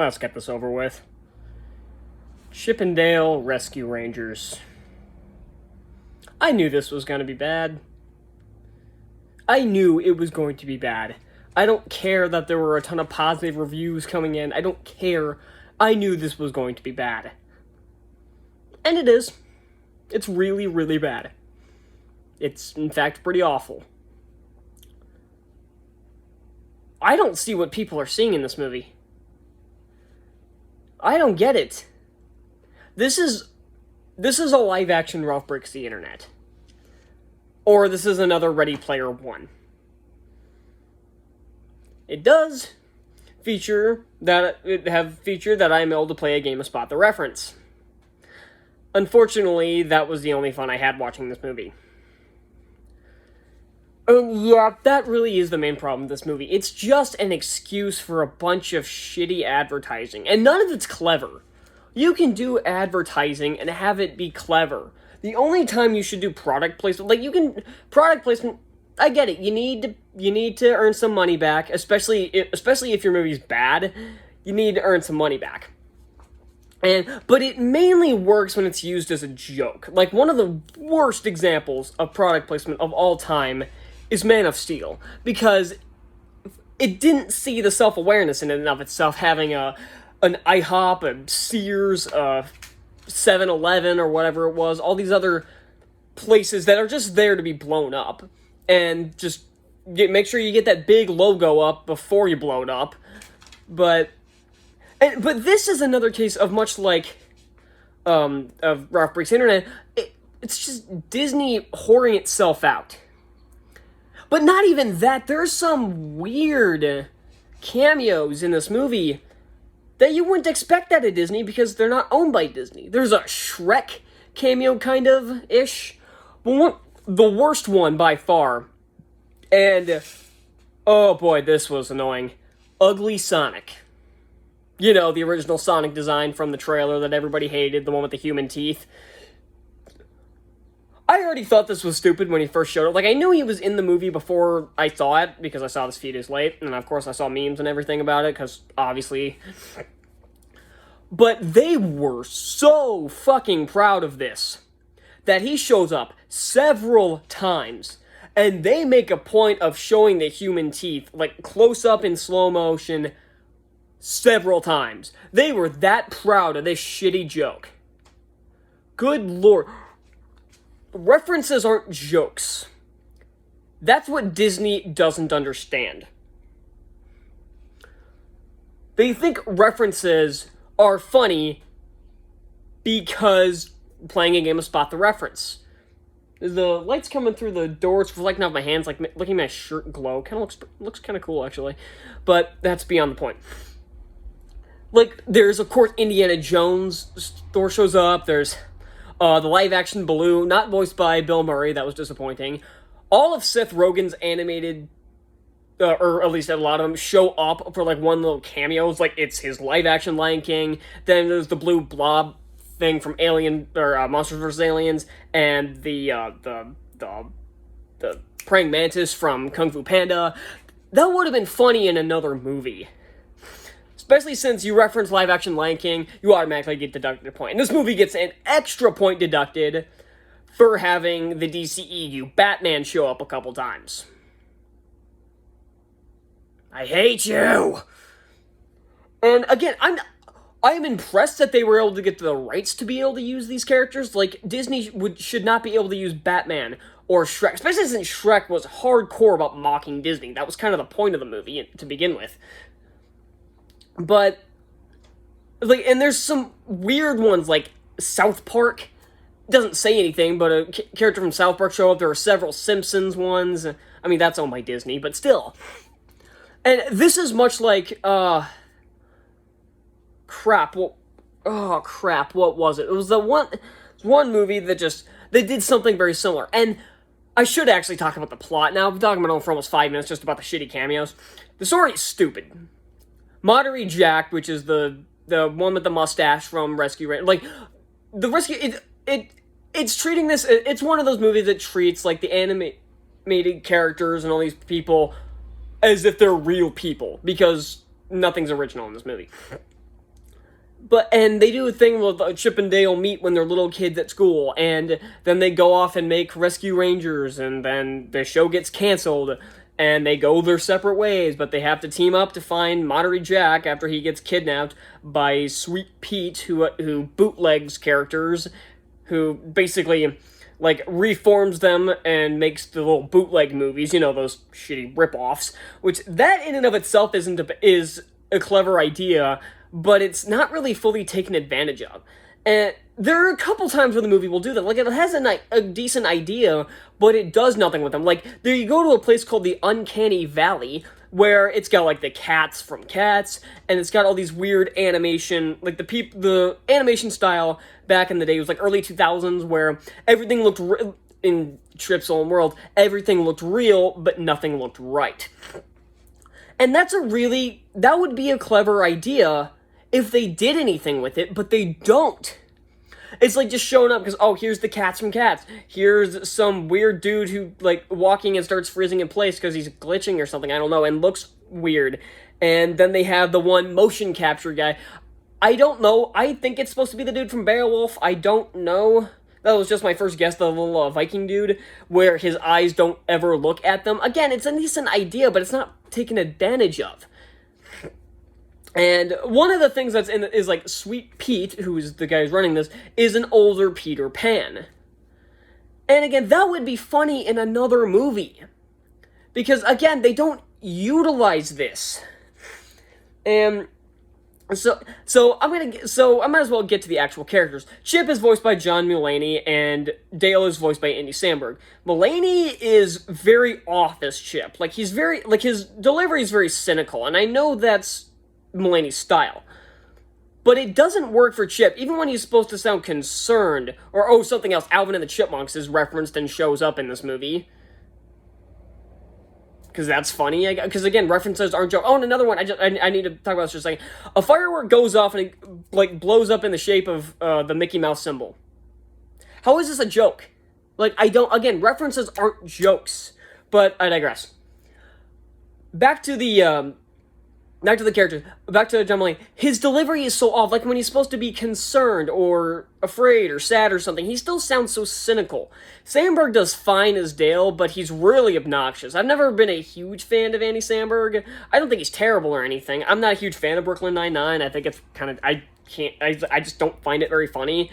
let's get this over with. Chippendale Rescue Rangers. I knew this was going to be bad. I knew it was going to be bad. I don't care that there were a ton of positive reviews coming in. I don't care. I knew this was going to be bad. And it is. It's really, really bad. It's, in fact, pretty awful. I don't see what people are seeing in this movie. I don't get it. This is a live-action Ralph Breaks the Internet. Or this is another Ready Player One. It does feature that I'm able to play a game of Spot the Reference. Unfortunately, that was the only fun I had watching this movie. Yeah, that really is the main problem with this movie. It's just an excuse for a bunch of shitty advertising, and none of it's clever. You can do advertising and have it be clever. The only time you should do product placement, product placement, I get it. You need to earn some money back, especially if your movie's bad. You need to earn some money back. But it mainly works when it's used as a joke. Like, one of the worst examples of product placement of all time is Man of Steel, because it didn't see the self-awareness in and of itself, having an IHOP, a Sears, a 7-Eleven, or whatever it was, all these other places that are just there to be blown up, and just make sure you get that big logo up before you blow it up. But this is another case of, much like of Ralph Breaks the Internet, it's just Disney whoring itself out. But not even that. There's some weird cameos in this movie that you wouldn't expect out of Disney because they're not owned by Disney. There's a Shrek cameo, kind of-ish. But the worst one by far. And, oh boy, this was annoying. Ugly Sonic. You know, the original Sonic design from the trailer that everybody hated, the one with the human teeth. I already thought this was stupid when he first showed up. Like, I knew he was in the movie before I saw it, because I saw this few days late, and of course I saw memes and everything about it, because, obviously. But they were so fucking proud of this, that he shows up several times, and they make a point of showing the human teeth, like, close up in slow motion, several times. They were that proud of this shitty joke. Good lord. References aren't jokes. That's what Disney doesn't understand. They think references are funny because playing a game of Spot the Reference. The light's coming through the door, it's reflecting off my hands, like making my shirt glow. Kind of looks kind of cool, actually. But that's beyond the point. Like, there's, of course, Indiana Jones. Thor shows up. There's the live-action Baloo, not voiced by Bill Murray. That was disappointing. All of Seth Rogen's animated, or at least a lot of them, show up for, like, one little cameo. It's like, it's his live-action Lion King. Then there's the blue blob thing from Alien, or Monsters vs. Aliens, and the praying mantis from Kung Fu Panda. That would have been funny in another movie. Especially since you reference live-action Lion King, you automatically get deducted a point. And this movie gets an extra point deducted for having the DCEU Batman show up a couple times. I hate you! And again, I'm impressed that they were able to get the rights to be able to use these characters. Like, Disney should not be able to use Batman or Shrek, especially since Shrek was hardcore about mocking Disney. That was kind of the point of the movie to begin with. But, like, and there's some weird ones, like South Park. Doesn't say anything, but a character from South Park show up. There are several Simpsons ones. I mean, that's owned by Disney, but still. And this is much like, crap, what was it? It was the one movie that they did something very similar. And I should actually talk about the plot now. I've been talking about it for almost 5 minutes just about the shitty cameos. The story is stupid. Monterey Jack, which is the one with the mustache from Rescue Rangers, like, the Rescue, it's treating this, it's one of those movies that treats, like, the animated characters and all these people as if they're real people, because nothing's original in this movie. And they do a thing with Chip and Dale meet when they're little kids at school, and then they go off and make Rescue Rangers, and then the show gets canceled, and they go their separate ways, but they have to team up to find Monterey Jack after he gets kidnapped by Sweet Pete, who bootlegs characters, who basically like reforms them and makes the little bootleg movies, those shitty rip-offs, which that in and of itself is a clever idea, but it's not really fully taken advantage of. And there are a couple times where the movie will do that. Like, it has a decent idea, but it does nothing with them. Like, there you go to a place called the Uncanny Valley, where it's got, like, the cats from Cats, and it's got all these weird animation, like, the animation style back in the day was, like, early 2000s, where everything looked, in Trip's own world, everything looked real, but nothing looked right. And that would be a clever idea if they did anything with it, but they don't. It's like just showing up because, here's the cats from Cats. Here's some weird dude who, like, walking and starts freezing in place because he's glitching or something, I don't know, and looks weird. And then they have the one motion capture guy. I don't know. I think it's supposed to be the dude from Beowulf. I don't know. That was just my first guess, the little Viking dude, where his eyes don't ever look at them. Again, it's a decent idea, but it's not taken advantage of. And one of the things that's in it is, like, Sweet Pete, who's the guy who's running this, is an older Peter Pan. And again, that would be funny in another movie. Because, again, they don't utilize this. And so I might as well get to the actual characters. Chip is voiced by John Mulaney, and Dale is voiced by Andy Samberg. Mulaney is very off as Chip. Like, his delivery is very cynical, and I know that's Mulaney's style. But it doesn't work for Chip, even when he's supposed to sound concerned, or, something else, Alvin and the Chipmunks is referenced and shows up in this movie. Because that's funny, because again, references aren't jokes. And another one, I need to talk about this for a second. A firework goes off and it, like, blows up in the shape of the Mickey Mouse symbol. How is this a joke? Like, references aren't jokes. But I digress. Back to the characters. Back to John Mulaney. His delivery is so off. Like, when he's supposed to be concerned or afraid or sad or something, he still sounds so cynical. Samberg does fine as Dale, but he's really obnoxious. I've never been a huge fan of Andy Samberg. I don't think he's terrible or anything. I'm not a huge fan of Brooklyn Nine-Nine. I think it's kind of... I just don't find it very funny.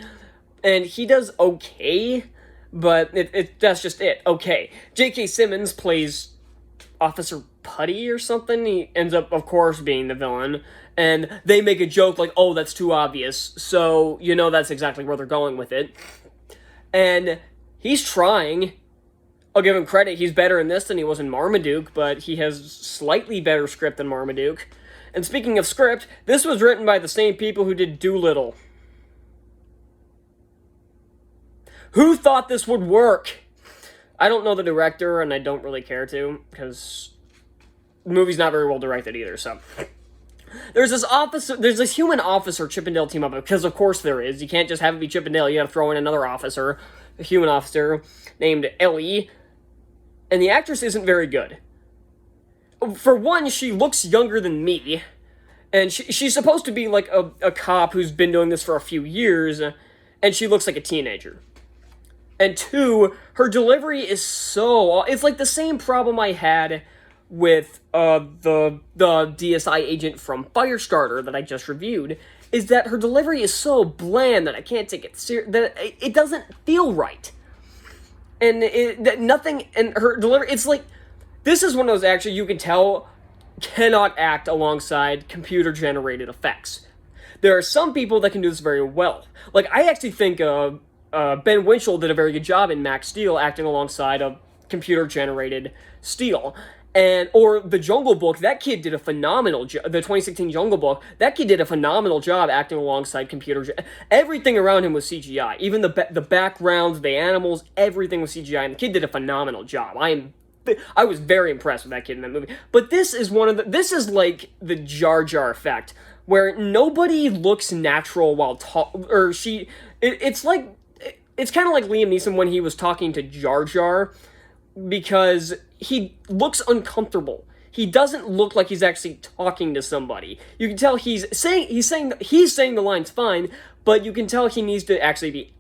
And he does okay, but that's just it. Okay. J.K. Simmons plays Officer Putty or something. He ends up, of course, being the villain, and they make a joke like, that's too obvious, so that's exactly where they're going with it. And he's trying. I'll give him credit, he's better in this than he was in Marmaduke, but he has slightly better script than Marmaduke. And speaking of script, this was written by the same people who did Dolittle. Who thought this would work? I don't know the director, and I don't really care to, because the movie's not very well directed either, so. There's this human officer Chip and Dale team up, because of course there is. You can't just have it be Chip and Dale, you gotta throw in another officer, a human officer, named Ellie, and the actress isn't very good. For one, she looks younger than me, and she's supposed to be like a cop who's been doing this for a few years, and she looks like a teenager. And two, her delivery is it's like the same problem I had with the DSI agent from Firestarter that I just reviewed, is that her delivery is so bland that I can't take it serious, that it doesn't feel right. And her delivery, it's like, this is one of those actors you can tell cannot act alongside computer-generated effects. There are some people that can do this very well. Like, I actually think Ben Winchell did a very good job in Max Steel acting alongside a computer-generated Steel. Or The Jungle Book, that kid did a phenomenal job. The 2016 Jungle Book, that kid did a phenomenal job acting alongside everything around him was CGI. Even the backgrounds, the animals, everything was CGI, and the kid did a phenomenal job. I was very impressed with that kid in that movie. But this is this is like the Jar Jar effect, where nobody looks natural while it's kind of like Liam Neeson when he was talking to Jar Jar, because he looks uncomfortable. he doesn't look like he's actually talking to somebody. You can tell he's saying the lines fine, but you can tell he needs to actually be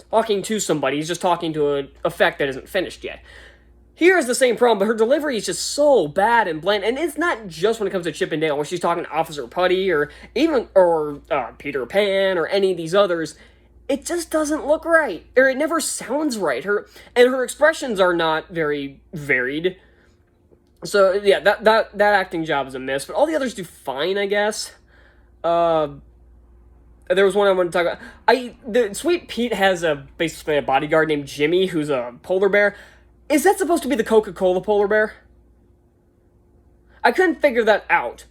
talking to somebody. He's just talking to an effect that isn't finished yet. Here is the same problem, but her delivery is just so bad and bland, and it's not just when it comes to Chip and Dale, when she's talking to Officer Putty, or Peter Pan, or any of these others. It just doesn't look right, or it never sounds right. Her expressions are not very varied. So yeah, that acting job is a miss, but all the others do fine, I guess. There was one I wanted to talk about. The Sweet Pete has basically a bodyguard named Jimmy, who's a polar bear. Is that supposed to be the Coca-Cola polar bear? I couldn't figure that out.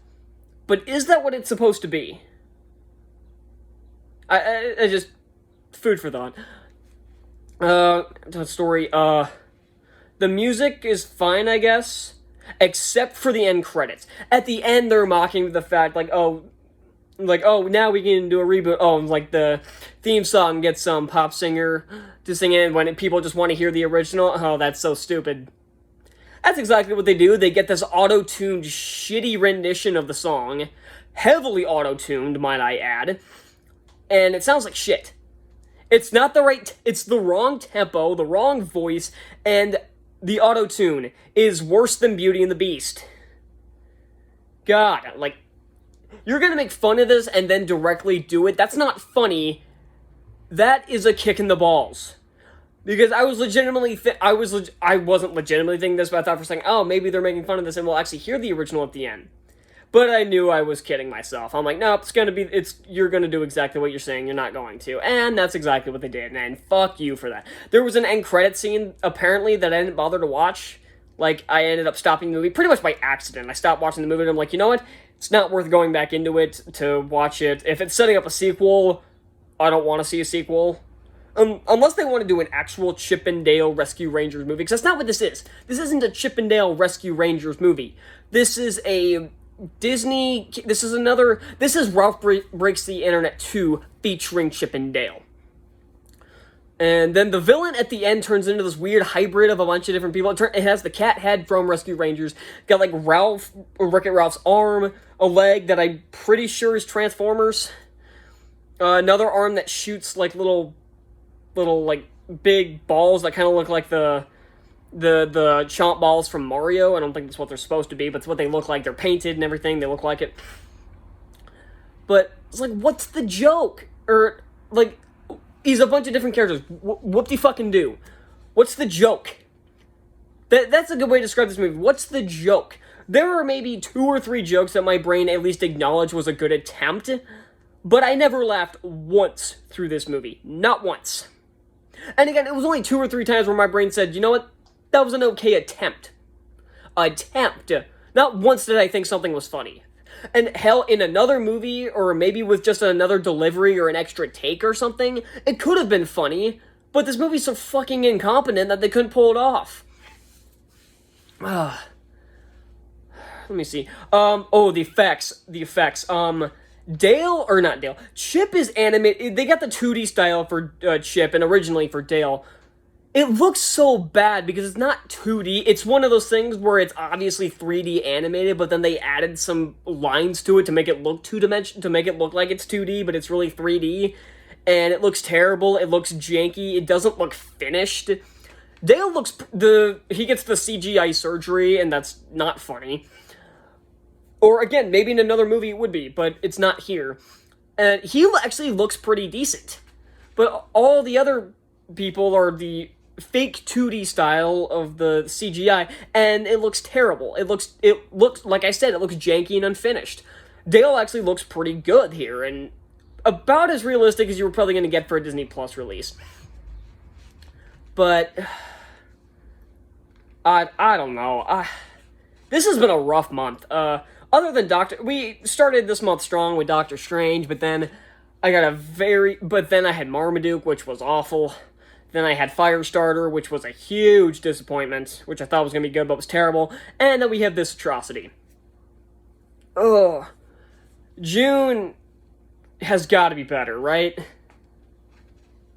But is that what it's supposed to be? I just... Food for thought. Story. The music is fine, I guess. Except for the end credits. At the end, they're mocking the fact, now we can do a reboot. Oh, like, the theme song gets some pop singer to sing it when people just want to hear the original. Oh, that's so stupid. That's exactly what they do. They get this auto-tuned, shitty rendition of the song. Heavily auto-tuned, might I add. And it sounds like shit. It's not the right... It's the wrong tempo, the wrong voice, and the auto-tune is worse than Beauty and the Beast. God, like... You're gonna make fun of this and then directly do it? That's not funny. That is a kick in the balls. Because I was legitimately... I wasn't legitimately thinking this, but I thought for a second, oh, maybe they're making fun of this and we'll actually hear the original at the end. But I knew I was kidding myself. I'm like, nope, you're gonna do exactly what you're saying, you're not going to. And that's exactly what they did, and fuck you for that. There was an end credit scene, apparently, that I didn't bother to watch. Like, I ended up stopping the movie pretty much by accident. I stopped watching the movie, and I'm like, you know what? It's not worth going back into it to watch it. If it's setting up a sequel, I don't want to see a sequel. Unless they want to do an actual Chip and Dale Rescue Rangers movie, because that's not what this is. This isn't a Chip and Dale Rescue Rangers movie. This is a... Disney, this is Ralph Breaks the Internet 2 featuring Chip and Dale. And then the villain at the end turns into this weird hybrid of a bunch of different people. It has the cat head from Rescue Rangers, got like Wreck-It Ralph's arm, a leg that I'm pretty sure is Transformers, another arm that shoots like little like big balls that kind of look like the chomp balls from Mario. I don't think that's what they're supposed to be, but it's what they look like. They're painted and everything. They look like it. But it's like, what's the joke? Or, like, he's a bunch of different characters. Whoop-de-fucking-do. What's the joke? That's a good way to describe this movie. What's the joke? There are maybe 2 or 3 jokes that my brain at least acknowledged was a good attempt, but I never laughed once through this movie. Not once. And again, it was only 2 or 3 times where my brain said, you know what? That was an okay attempt. Not once did I think something was funny. And hell, in another movie, or maybe with just another delivery or an extra take or something, it could have been funny, but this movie's so fucking incompetent that they couldn't pull it off. Let me see. The effects. Dale, or not Dale, Chip is animated. They got the 2D style for Chip, and originally for Dale. It looks so bad because it's not 2D. It's one of those things where it's obviously 3D animated, but then they added some lines to it to make it look to make it look like it's 2D, but it's really 3D. And it looks terrible. It looks janky. It doesn't look finished. Dale looks... He gets the CGI surgery, and that's not funny. Or, again, maybe in another movie it would be, but it's not here. And he actually looks pretty decent. But all the other people are the fake 2D style of the CGI, and it looks terrible. It looks, like I said, it looks janky and unfinished. Dale actually looks pretty good here, and about as realistic as you were probably going to get for a Disney Plus release. But I don't know. This has been a rough month. Other than we started this month strong with Doctor Strange, but then I had Marmaduke, which was awful. Then I had Firestarter, which was a huge disappointment, which I thought was going to be good, but was terrible. And then we have this atrocity. Ugh. June has got to be better, right?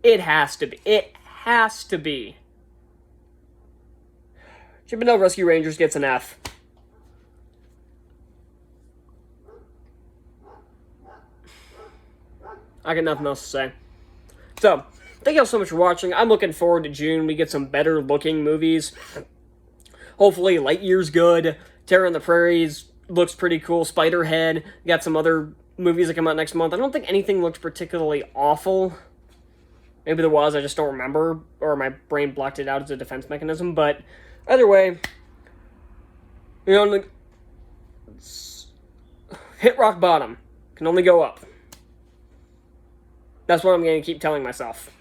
It has to be. It has to be. Chip and Dale Rescue Rangers gets an F. I got nothing else to say. So, thank you all so much for watching. I'm looking forward to June. We get some better looking movies. Hopefully, Lightyear's good. Terror on the Prairies looks pretty cool. Spiderhead. Got some other movies that come out next month. I don't think anything looks particularly awful. Maybe there was, I just don't remember, or my brain blocked it out as a defense mechanism. But either way, you know, hit rock bottom. Can only go up. That's what I'm going to keep telling myself.